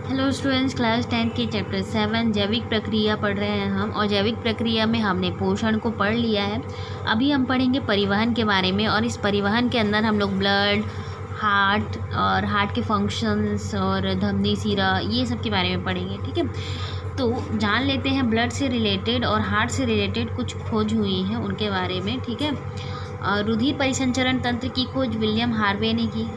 Hello students, class 10 के chapter 7 जैविक प्रक्रिया पढ़ रहे हैं हम। और जैविक प्रक्रिया में हमने पोषण को पढ़ लिया है। अभी हम पढ़ेंगे परिवहन के बारे में। और इस परिवहन के अंदर हम लोग ब्लड, हार्ट और हार्ट के फंक्शंस और धमनी, सीरा, ये सब के बारे में पढ़ेंगे। ठीक है, तो जान लेते हैं ब्लड से रिलेटेड और हार्ट से रिलेटेड कुछ खोज हुई है उनके बारे में। ठीक है, रुधिर परिसंचरण तंत्र की खोज विलियम हार्वे ने की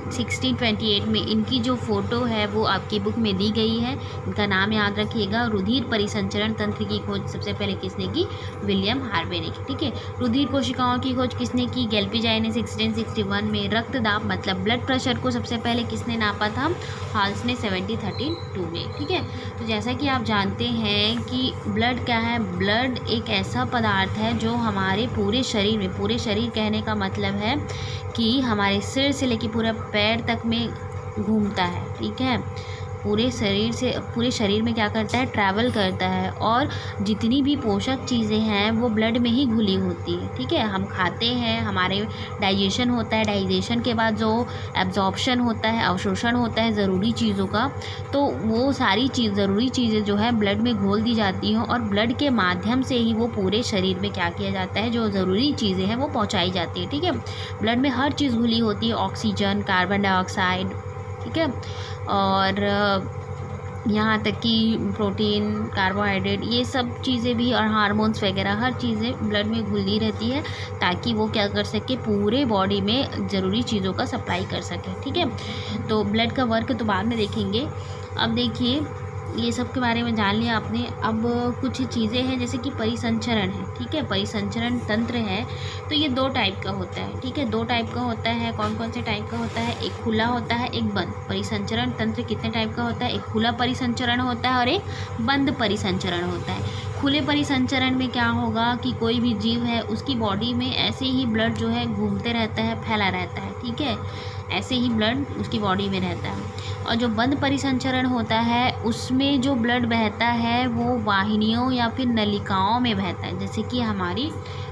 1628 में। इनकी जो फ़ोटो है वो आपकी बुक में दी गई है। इनका नाम याद रखिएगा। रुधिर परिसंचरण तंत्र की खोज सबसे पहले किसने की? विलियम हार्वे ने की। ठीक है, रुधिर कोशिकाओं की खोज किसने की? गेल्पिजाई ने 1661 में। रक्तदाब मतलब ब्लड प्रेशर को सबसे पहले किसने नापा था? हॉल्स ने 1732 में। ठीक है, तो जैसा कि आप जानते हैं कि ब्लड क्या है? ब्लड एक ऐसा पदार्थ है जो हमारे पूरे शरीर में, पूरे शरीर कहने का मतलब है कि हमारे सिर से लेकर पूरा पैर तक में घूमता है। ठीक है, पूरे शरीर में क्या करता है? ट्रैवल करता है। और जितनी भी पोषक चीज़ें हैं वो ब्लड में ही घुली होती है। ठीक है, हम खाते हैं, हमारे डाइजेशन होता है, डाइजेशन के बाद जो एब्जॉर्प्शन होता है, अवशोषण होता है ज़रूरी चीज़ों का, तो वो सारी ज़रूरी चीज़ें जो है ब्लड में घोल दी जाती हैं। और ब्लड के माध्यम से ही वो पूरे शरीर में क्या किया जाता है? जो ज़रूरी चीज़ें हैं वो पहुँचाई जाती है। ठीक है, ब्लड में हर चीज़ घुली होती है, ऑक्सीजन, कार्बन डाइऑक्साइड। ठीक है, और यहाँ तक कि प्रोटीन, कार्बोहाइड्रेट, ये सब चीज़ें भी, और हार्मोन्स वगैरह, हर चीज़ें ब्लड में घुली रहती है ताकि वो क्या कर सके? पूरे बॉडी में ज़रूरी चीज़ों का सप्लाई कर सके। ठीक है, तो ब्लड का वर्क तो बाद में देखेंगे। अब देखिए, ये सब के बारे में जान लिया आपने। अब कुछ चीज़ें हैं जैसे कि परिसंचरण है। ठीक है, परिसंचरण तंत्र है तो ये 2 टाइप का होता है। ठीक है, 2 टाइप का होता है। कौन कौन से टाइप का होता है? एक खुला होता है, एक बंद। परिसंचरण तंत्र कितने टाइप का होता है? एक खुला परिसंचरण होता है और एक बंद परिसंचरण होता है। खुले परिसंचरण में क्या होगा कि कोई भी जीव है उसकी बॉडी में ऐसे ही ब्लड जो है घूमते रहता है, फैला रहता है। ठीक है, ऐसे ही ब्लड उसकी बॉडी में रहता है। और जो बंद परिसंचरण होता है उसमें जो ब्लड बहता है वो वाहिनियों या फिर नलिकाओं में बहता है। जैसे कि हमारी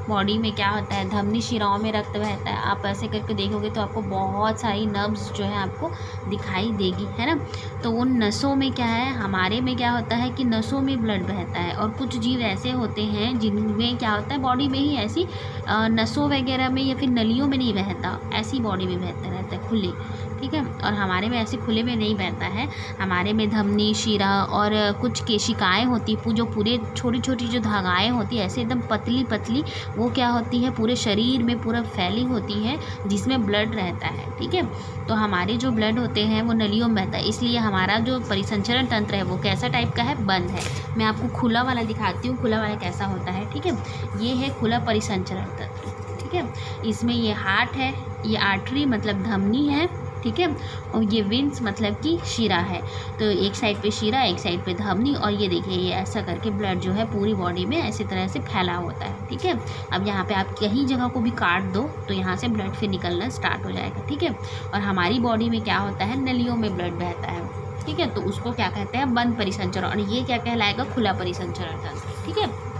बॉडी में क्या होता है? धमनी शिराओं में रक्त बहता है। आप ऐसे करके देखोगे तो आपको बहुत सारी नर्व्स जो है आपको दिखाई देगी, है ना। तो उन नसों में क्या है? हमारे में क्या होता है कि नसों में ब्लड बहता है। और कुछ जीव ऐसे होते हैं जिनमें क्या होता है? बॉडी में ही ऐसी नसों वगैरह में या फिर नलियों में नहीं बहता, ऐसी बॉडी में बहता रहता है, खुले। ठीक है, और हमारे में ऐसे खुले में नहीं बहता है। हमारे में धमनी, शिरा और कुछ केशिकाएँ होती हैं, जो पूरे छोटी छोटी जो धागाएँ होती हैं, ऐसे एकदम पतली पतली, वो क्या होती है? पूरे शरीर में पूरा फैली होती है जिसमें ब्लड रहता है। ठीक है, तो हमारे जो ब्लड होते हैं वो नलियों में बहता है। इसलिए हमारा जो परिसंचरण तंत्र है वो कैसा टाइप का है? बंद है। मैं आपको खुला वाला दिखाती हूँ, खुला वाला कैसा होता है। ठीक है, ये है खुला परिसंचरण तंत्र। ठीक है, इसमें ये हार्ट है, ये आर्टरी मतलब धमनी है। ठीक है, और ये विंस मतलब कि शिरा है। तो एक साइड पे शिरा, एक साइड पे धमनी, और ये देखिए ये ऐसा करके ब्लड जो है पूरी बॉडी में ऐसी तरह से फैला होता है। ठीक है, अब यहाँ पे आप कहीं जगह को भी काट दो तो यहाँ से ब्लड फिर निकलना स्टार्ट हो जाएगा। ठीक है, और हमारी बॉडी में क्या होता है? नलियों में ब्लड बहता है। ठीक है, तो उसको क्या कहते हैं? बंद परिसंचरण। और ये क्या कहलाएगा? खुला परिसंचरण तंत्र। ठीक है,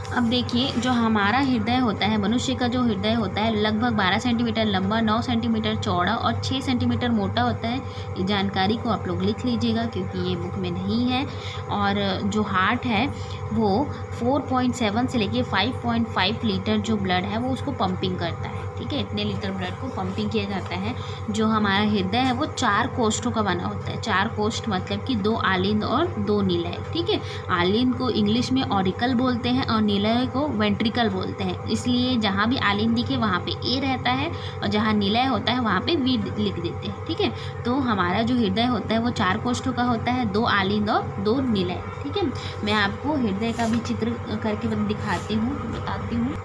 अब देखिए, जो हमारा हृदय होता है, मनुष्य का जो हृदय होता है लगभग 12 सेंटीमीटर लंबा, 9 सेंटीमीटर चौड़ा और 6 सेंटीमीटर मोटा होता है। ये जानकारी को आप लोग लिख लीजिएगा क्योंकि ये बुक में नहीं है। और जो हार्ट है वो 4.7 से लेके 5.5 लीटर जो ब्लड है वो उसको पंपिंग करता है। ठीक है, इतने लीटर ब्लड को पंपिंग किया जाता है। जो हमारा हृदय है वो 4 कोष्ठों का बना होता है। 4 कोष्ठ मतलब कि 2 आलिंद और 2 निलय। ठीक है, आलिंद को इंग्लिश में ऑरिकल बोलते हैं और निलय को वेंट्रिकल बोलते हैं। इसलिए जहाँ भी आलिंद दिखे वहाँ पे ए रहता है और जहाँ निलय होता है वहाँ पे वी लिख देते हैं। ठीक है, तो हमारा जो हृदय होता है वो 4 कोष्ठों का होता है, 2 आलिंद और 2 निलय। ठीक है, मैं आपको हृदय का भी चित्र करके दिखाती हूँ, बताती हूँ।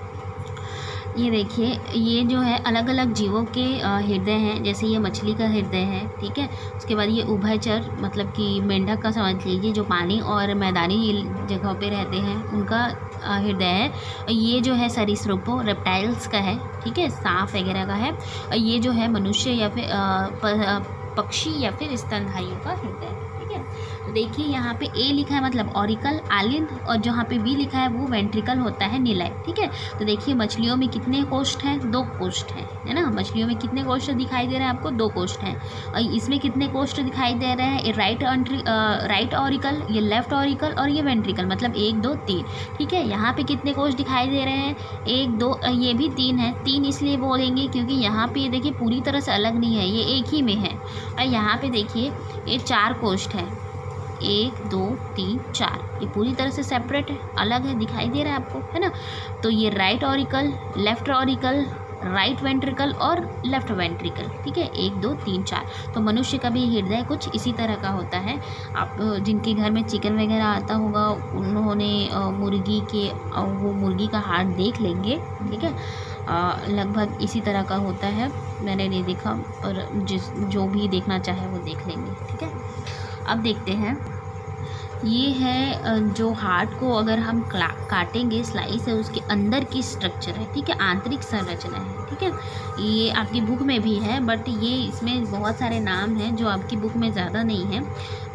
ये देखिए, ये जो है अलग अलग जीवों के हृदय हैं। जैसे ये मछली का हृदय है। ठीक है, उसके बाद ये उभयचर मतलब कि मेंढक का समझ लीजिए, जो पानी और मैदानी जगहों पे रहते हैं, उनका हृदय है। ये जो है सरीसृपों, रेप्टाइल्स का है। ठीक है, सांप वगैरह का है। और ये जो है मनुष्य या फिर पक्षी या फिर स्तनधारियों का हृदय। ठीक है, तो देखिए यहाँ पे ए लिखा है मतलब ऑरिकल आलिंद, और जहाँ पे बी लिखा है वो वेंट्रिकल होता है निलय। ठीक है, तो देखिए मछलियों में कितने कोष्ठ हैं, 2 कोष्ठ हैं, है ना। मछलियों में कितने कोष्ठ दिखाई दे रहे हैं आपको, 2 कोष्ठ हैं। और इसमें कितने कोष्ठ दिखाई दे रहे हैं, ये राइट ऑरिकल, ये लेफ्ट ऑरिकल और ये वेंट्रिकल, मतलब 1 2 3। ठीक है, यहाँ पे कितने कोष्ठ दिखाई दे रहे हैं, 1 2, ये भी 3 है। 3 इसलिए बोलेंगे क्योंकि यहाँ पे देखिए पूरी तरह से अलग नहीं है, ये एक ही में है। और यहाँ पे देखिए ये 4 कोष्ठ है, 1 2 3 4, ये पूरी तरह से सेपरेट है, अलग है, दिखाई दे रहा है आपको, है ना। तो ये right auricle, left auricle, right ventricle और लेफ्ट वेंट्रिकल। ठीक है, 1 2 3 4। तो मनुष्य का भी हृदय कुछ इसी तरह का होता है। आप जिनके घर में चिकन वगैरह आता होगा उन्होंने मुर्गी के वो मुर्गी का हार्ट देख लेंगे। ठीक है, लगभग इसी तरह का होता है, मैंने नहीं देखा, पर जो भी देखना चाहे वो देख लेंगे। ठीक है, अब देखते हैं, ये है जो हार्ट को अगर हम काटेंगे स्लाइस है, उसके अंदर की स्ट्रक्चर है। ठीक है, आंतरिक संरचना है। ठीक है, ये आपकी बुक में भी है, बट ये इसमें बहुत सारे नाम हैं जो आपकी बुक में ज़्यादा नहीं है।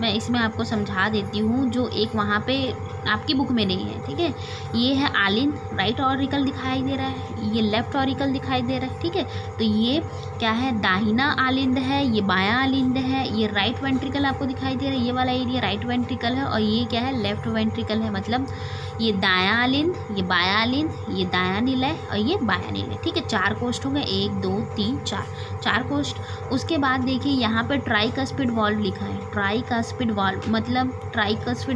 मैं इसमें आपको समझा देती हूँ जो एक वहाँ पे आपकी बुक में नहीं है। ठीक है, ये है आलिंद, राइट ऑरिकल दिखाई दे रहा है, ये लेफ्ट ऑरिकल दिखाई दे रहा है। ठीक है, तो ये क्या है, दाहिना आलिंद है, ये बायां आलिंद है, ये राइट वेंट्रिकल आपको दिखाई दे रहा है, ये वाला एरिया राइट वेंट्रिकल है, और ये क्या है, लेफ्ट वेंट्रिकल है। मतलब ये दायां आलिंद, ये बायां आलिंद, ये दायां निलय और ये बायां निलय। ठीक है, 4 कोष्ठ होंगे, 1 2 3 4 कोष्ठ। उसके बाद देखिए यहाँ पर ट्राइकस्पिड वॉल्व लिखा है, ट्राइकस्पिड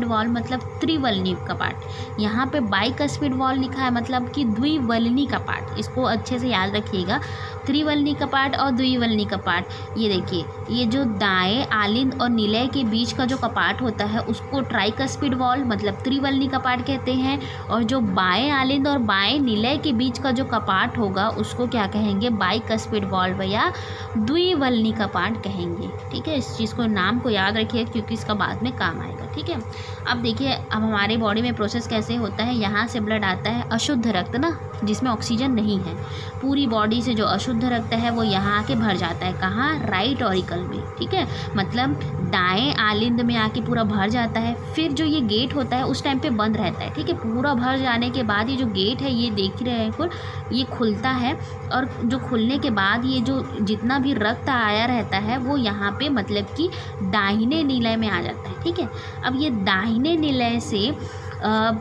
वॉल्व मतलब त्रिवलनी कपाट। यहाँ पे बाइकस्पिड वॉल्व लिखा है मतलब कि द्विवलनी कपाट। इसको अच्छे से याद रखिएगा, त्रिवलनी कपाट और द्विवलनी कपाट। ये देखिए, ये जो दाएं आलिंद और निलय के बीच का जो कपाट होता है उसको ट्राइकस्पिड वॉल्व मतलब त्रिवलनी कपाट कहते हैं, और जो बाएं आलिंद और बाएं निलय के बीच का जो कपाट होगा उसको क्या कहेंगे, बाइकस्पिड वॉल्व या द्विवलनी कपाट कहेंगे। ठीक है, इस चीज़ को, नाम को याद रखिए क्योंकि इसका बाद में काम आएगा। ठीक है, अब देखिए, अब हमारे बॉडी में प्रोसेस कैसे होता है, यहाँ से ब्लड आता है, अशुद्ध रक्त ना, जिसमें ऑक्सीजन नहीं है, पूरी बॉडी से जो अशुद्ध रक्त है वो यहाँ आके भर जाता है, कहाँ, राइट ऑरिकल में। ठीक है, मतलब दाएं आलिंद में आके पूरा भर जाता है। फिर जो ये गेट होता है उस टाइम पे बंद रहता है। ठीक है, पूरा भर जाने के बाद ये जो गेट है, ये देख रहे हैं, ये खुलता है, और जो खुलने के बाद ये जो जितना भी रक्त आया रहता है वो यहाँ पे मतलब कि दाहिने निलय में आ जाता है। ठीक है, अब ये दाहिने निलय से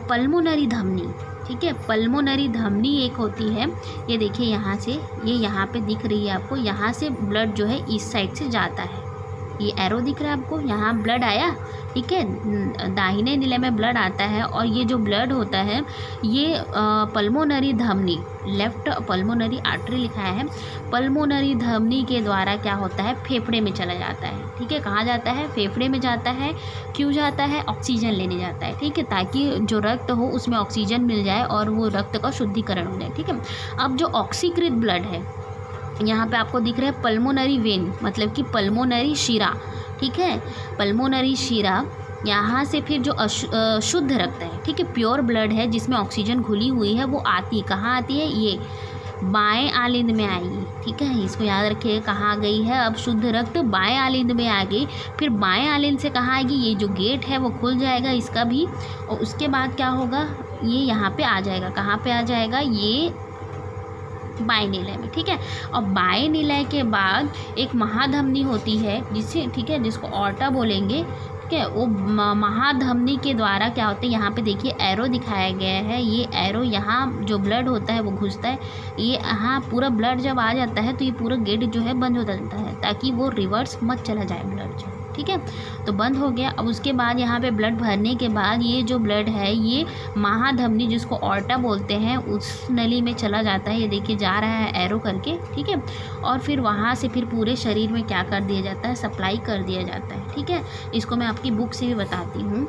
पल्मोनरी धमनी, ठीक है, पल्मोनरी धमनी एक होती है, ये देखिए यहाँ से, ये यहाँ पे दिख रही है आपको, यहाँ से ब्लड जो है इस साइड से जाता है, ये एरो दिख रहा है आपको, यहाँ ब्लड आया। ठीक है, दाहिने निलय में ब्लड आता है, और ये जो ब्लड होता है ये पल्मोनरी धमनी, लेफ्ट पल्मोनरी आर्टरी लिखा है, पल्मोनरी धमनी के द्वारा क्या होता है, फेफड़े में चला जाता है। ठीक है, कहाँ जाता है, फेफड़े में जाता है। क्यों जाता है, ऑक्सीजन लेने जाता है। ठीक है, ताकि जो रक्त हो उसमें ऑक्सीजन मिल जाए और वो रक्त का शुद्धिकरण हो जाए। ठीक है, अब जो ऑक्सीकृत ब्लड है, यहाँ पे आपको दिख रहा है पल्मोनरी वेन मतलब कि पल्मोनरी शिरा। ठीक है, पल्मोनरी शिरा, यहाँ से फिर जो शुद्ध रक्त है, ठीक है, प्योर ब्लड है जिसमें ऑक्सीजन घुली हुई है, वो आती कहाँ आती है, ये बाएं आलिंद में आएगी। ठीक है, इसको याद रखिए, कहाँ गई है, अब शुद्ध रक्त बाएं आलिंद में आ गई। फिर बाएं आलिंद से कहाँ आएगी, ये जो गेट है वो खुल जाएगा इसका भी, और उसके बाद क्या होगा, ये यहाँ पे आ जाएगा, कहाँ पे आ जाएगा, ये बाएं निलय में। ठीक है, और बाएं निलय के बाद एक महाधमनी होती है जिसे, ठीक है, जिसको ऑर्टा बोलेंगे। ठीक है, वो महाधमनी के द्वारा क्या होता है, यहाँ पे देखिए एरो दिखाया गया है, ये एरो, यहाँ जो ब्लड होता है वो घुसता है, ये यहाँ पूरा ब्लड जब आ जाता है तो ये पूरा गेट जो है बंद हो जाता है ताकि वो रिवर्स मत चला जाए ब्लड जो। ठीक है, तो बंद हो गया। अब उसके बाद यहाँ पे ब्लड भरने के बाद ये जो ब्लड है ये महाधमनी जिसको ऑर्टा बोलते हैं उस नली में चला जाता है, ये देखिए जा रहा है एरो करके। ठीक है, और फिर वहाँ से फिर पूरे शरीर में क्या कर दिया जाता है, सप्लाई कर दिया जाता है। ठीक है, इसको मैं आपकी बुक से भी बताती हूँ।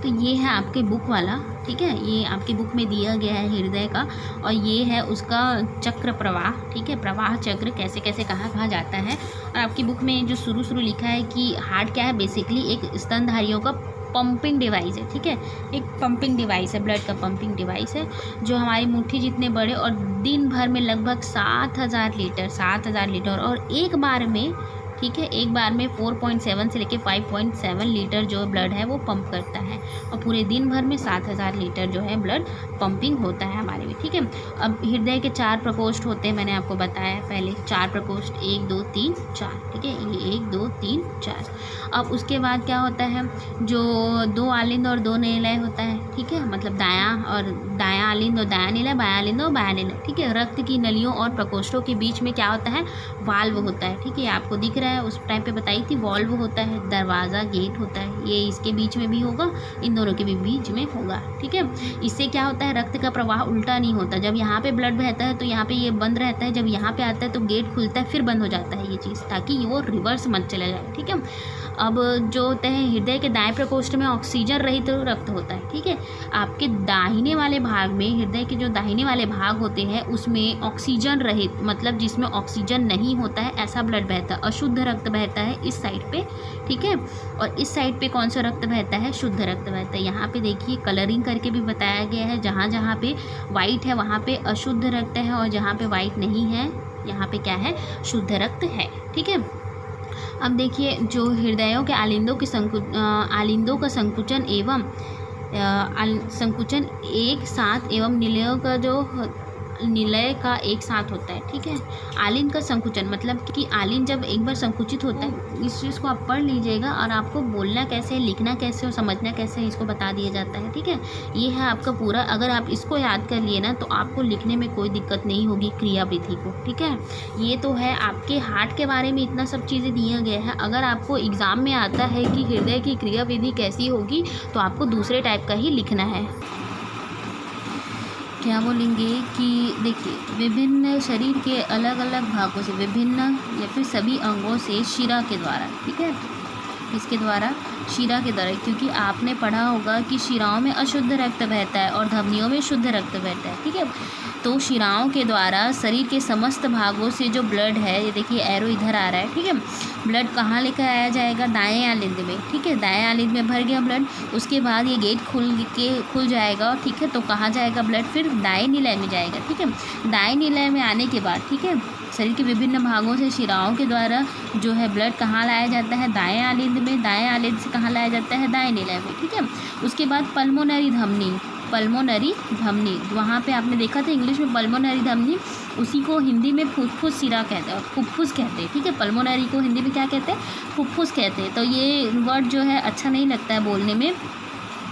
तो ये है आपके बुक वाला, ठीक है, ये आपकी बुक में दिया गया है हृदय का, और ये है उसका चक्र प्रवाह। ठीक है, प्रवाह चक्र कैसे कैसे कहाँ कहाँ जाता है। और आपकी बुक में जो शुरू लिखा है कि हार्ट क्या है, बेसिकली एक स्तनधारियों का पंपिंग डिवाइस है। ठीक है, एक पंपिंग डिवाइस है, ब्लड का पंपिंग डिवाइस है जो हमारी मुट्ठी जितने बड़े, और दिन भर में लगभग 7,000 लीटर और एक बार में, ठीक है। एक बार में 4.7 से लेके 5.7 लीटर जो ब्लड है वो पंप करता है और पूरे दिन भर में 7000 लीटर जो है ब्लड पंपिंग होता है हमारे में, ठीक है। अब हृदय के 4 प्रकोष्ठ होते हैं, मैंने आपको बताया पहले 4 प्रकोष्ठ, 1 2 3 4, ठीक है। ये 1 2 3 4। अब उसके बाद क्या होता है, जो 2 आलिंद और 2 निलय होता है, ठीक है। मतलब दायां आलिंद और दायां निलय, बायां आलिंद और बायां निलय, ठीक है। रक्त की नलियों और प्रकोष्ठों के बीच में क्या होता है, वाल्व होता है, ठीक है। आपको दिख रहा है, उस टाइम पे बताई थी, वाल्व होता है, दरवाज़ा गेट होता है। ये इसके बीच में भी होगा, इन दोनों के भी बीच में होगा, ठीक है। इससे क्या होता है, रक्त का प्रवाह उल्टा नहीं होता। जब यहाँ पे ब्लड बहता है तो यहाँ पे ये बंद रहता है, जब यहाँ पे आता है तो गेट खुलता है, फिर बंद हो जाता है ये चीज़, ताकि वो रिवर्स मत चला जाए, ठीक है। अब जो होते हैं हृदय के दाएं प्रकोष्ठ में ऑक्सीजन रहित रक्त होता है, ठीक है। आपके दाहिने वाले भाग में, हृदय के जो दाहिने वाले भाग होते हैं उसमें ऑक्सीजन रहित, मतलब जिसमें ऑक्सीजन नहीं होता है, ऐसा ब्लड बहता है। अशुद्ध रक्त बहता है इस साइड पे, ठीक है। और इस साइड पे कौन सा रक्त बहता है, शुद्ध रक्त बहता है। यहाँ पे देखिए कलरिंग करके भी बताया गया है, जहाँ जहाँ पे वाइट है वहाँ पे अशुद्ध रक्त है और जहाँ पे वाइट नहीं है यहाँ पे क्या है, शुद्ध रक्त है, ठीक है। अब देखिए, जो हृदयों के आलिंदों का संकुचन एवं संकुचन एक साथ एवं निलयों का जो निलय का एक साथ होता है, ठीक है। आलिंद का संकुचन मतलब कि आलिंद जब एक बार संकुचित होता है, इस चीज़ को आप पढ़ लीजिएगा और आपको बोलना कैसे, लिखना कैसे और समझना कैसे इसको बता दिया जाता है, ठीक है। ये है आपका पूरा, अगर आप इसको याद कर लिए ना तो आपको लिखने में कोई दिक्कत नहीं होगी क्रियाविधि को, ठीक है। ये तो है आपके हार्ट के बारे में, इतना सब चीज़ें दिया गया है। अगर आपको एग्ज़ाम में आता है कि हृदय की क्रियाविधि कैसी होगी तो आपको दूसरे टाइप का ही लिखना है। क्या बोलेंगे कि देखिए, विभिन्न शरीर के अलग अलग भागों से, विभिन्न या फिर सभी अंगों से शिरा के द्वारा, ठीक है, इसके द्वारा, शिरा के द्वारा, क्योंकि आपने पढ़ा होगा कि शिराओं में अशुद्ध रक्त बहता है और धमनियों में शुद्ध रक्त बहता है, ठीक है। तो शिराओं के द्वारा शरीर के समस्त भागों से जो ब्लड है, ये देखिए एरो इधर आ रहा है, ठीक है। ब्लड कहाँ लेकर आया जाएगा, दाएं आलिंद में, ठीक है। दाएं आलिंद में भर गया ब्लड, उसके बाद ये गेट खुल जाएगा, ठीक है। तो कहाँ जाएगा ब्लड, फिर दाएं निलय में जाएगा, ठीक है। दाएं निलय में आने के बाद, ठीक है, शरीर के विभिन्न भागों से शिराओं के द्वारा जो है ब्लड कहाँ लाया जाता है, दाएं आलिंद में, दाएं आलिंद से कहाँ लाया जाता है, दाएं निलय में, ठीक है। उसके बाद पल्मोनरी धमनी, वहाँ पे आपने देखा था इंग्लिश में पल्मोनरी धमनी, उसी को हिंदी में फुफ्फुस शिरा कहते हैं, फुफ्फुस कहते हैं, ठीक है। पल्मोनरी को हिंदी में क्या कहते हैं, फुफ्फुस कहते हैं। तो ये वर्ड जो है अच्छा नहीं लगता है बोलने में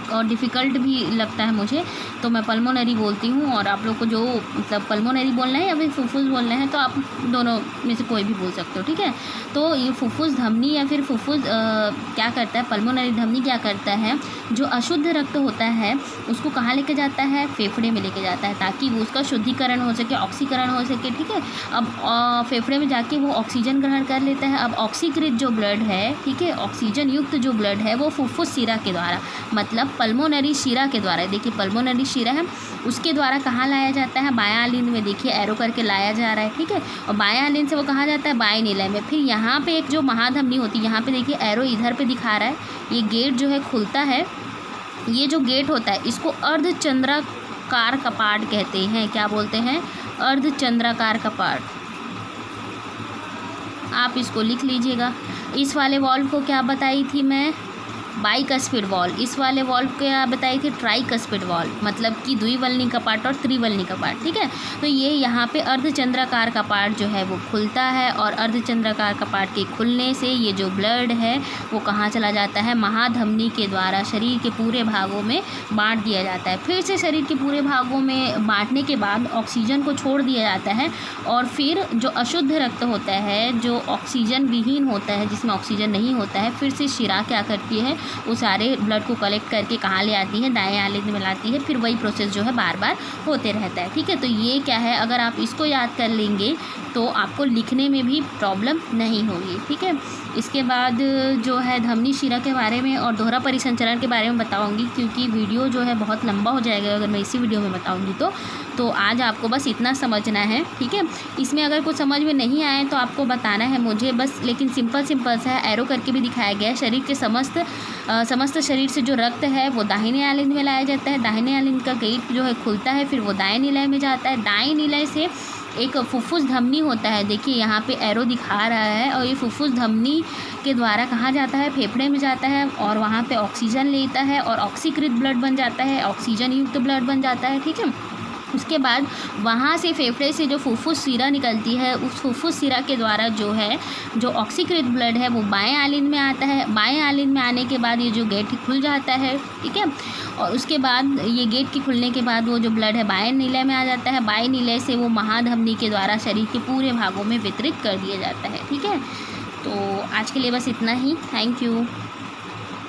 और डिफ़िकल्ट भी लगता है मुझे, तो मैं पल्मोनरी बोलती हूँ। और आप लोग को जो मतलब पल्मोनरी बोलना है या फिर फुफ्फुस बोलना है तो आप दोनों में से कोई भी बोल सकते हो, ठीक है। तो ये फुफ्फुस धमनी या फिर फुफ्फुस क्या करता है, पल्मोनरी धमनी क्या करता है, जो अशुद्ध रक्त होता है उसको कहाँ लेके जाता है, फेफड़े में लेके जाता है, ताकि वो उसका शुद्धिकरण हो सके, ऑक्सीकरण हो सके, ठीक है। अब फेफड़े में जाके वो ऑक्सीजन ग्रहण कर लेता है। अब ऑक्सीकृत जो ब्लड है, ठीक है, ऑक्सीजन युक्त जो ब्लड है वो फुफ्फुस शिरा के द्वारा, मतलब पल्मोनरी शिरा के द्वारा, देखिए पल्मोनरी शिरा है उसके द्वारा कहाँ लाया जाता है, बायां आलिंद में, देखिए एरो करके लाया जा रहा है, ठीक है। और बायां आलिंद से वो कहाँ जाता है, बाएं निलय में। फिर यहाँ पे एक जो महाधमनी होती है, यहाँ पे देखिए एरो इधर पे दिखा रहा है, ये गेट जो है खुलता है। ये जो गेट होता है इसको अर्धचंद्राकार कपाट कहते हैं। क्या बोलते हैं, अर्धचंद्राकार कपाट। आप इसको लिख लीजिएगा। इस वाले वॉल्व को क्या बताई थी मैं, बाइकस्पिड वॉल्व। इस वाले वॉल्व को क्या बताई थी, ट्राइकस्पिड वॉल्व, मतलब कि द्विवल्नी कपाट और त्रिवल्नी कपाट, ठीक है। तो ये यहाँ पे अर्धचंद्राकार कपाट जो है वो खुलता है और अर्धचंद्राकार कपाट के खुलने से ये जो ब्लड है वो कहाँ चला जाता है, महाधमनी के द्वारा शरीर के पूरे भागों में बांट दिया जाता है। फिर से शरीर के पूरे भागों में बांटने के बाद ऑक्सीजन को छोड़ दिया जाता है और फिर जो अशुद्ध रक्त होता है, जो ऑक्सीजन विहीन होता है, जिसमें ऑक्सीजन नहीं होता है, फिर से शिरा क्या करती है, वो सारे ब्लड को कलेक्ट करके कहाँ ले आती है, दाएं आलिंद में लाती है। फिर वही प्रोसेस जो है बार बार होते रहता है, ठीक है। तो ये क्या है, अगर आप इसको याद कर लेंगे तो आपको लिखने में भी प्रॉब्लम नहीं होगी, ठीक है। इसके बाद जो है धमनी शिरा के बारे में और दोहरा परिसंचरण के बारे में बताऊंगी, क्योंकि वीडियो जो है बहुत लंबा हो जाएगा अगर मैं इसी वीडियो में बताऊंगी तो आज आपको बस इतना समझना है, ठीक है। इसमें अगर कुछ समझ में नहीं आए तो आपको बताना है मुझे बस, लेकिन सिंपल सा है, एरो करके भी दिखाया गया है। शरीर के समस्त शरीर से जो रक्त है वो दाहिने आलिंद में लाया जाता है। दाहिने आलिंद का गेट जो है खुलता है, फिर वो दाएं निलय में जाता है। दाएं निलय से एक फुफ्फुस धमनी होता है, देखिए यहाँ पे एरो दिखा रहा है, और ये फुफ्फुस धमनी के द्वारा कहाँ जाता है, फेफड़े में जाता है और वहाँ पे ऑक्सीजन लेता है और ऑक्सीकृत ब्लड बन जाता है, ऑक्सीजन युक्त ब्लड बन जाता है। ठीक है, उसके बाद वहाँ से फेफड़े से जो फुफ्फुस सिरा निकलती है, उस फुफ्फुस सिरा के द्वारा जो है जो ऑक्सीकृत ब्लड है वो बाएं आलिन में आता है। बाएं आलिन में आने के बाद ये जो गेट खुल जाता है। ठीक है, और उसके बाद ये गेट के खुलने के बाद वो जो ब्लड है बाएं नीले में आ जाता है। बाएं नीले से वो महाधमनी के द्वारा शरीर के पूरे भागों में वितरित कर दिया जाता है। ठीक है, तो आज के लिए बस इतना ही। Thank you.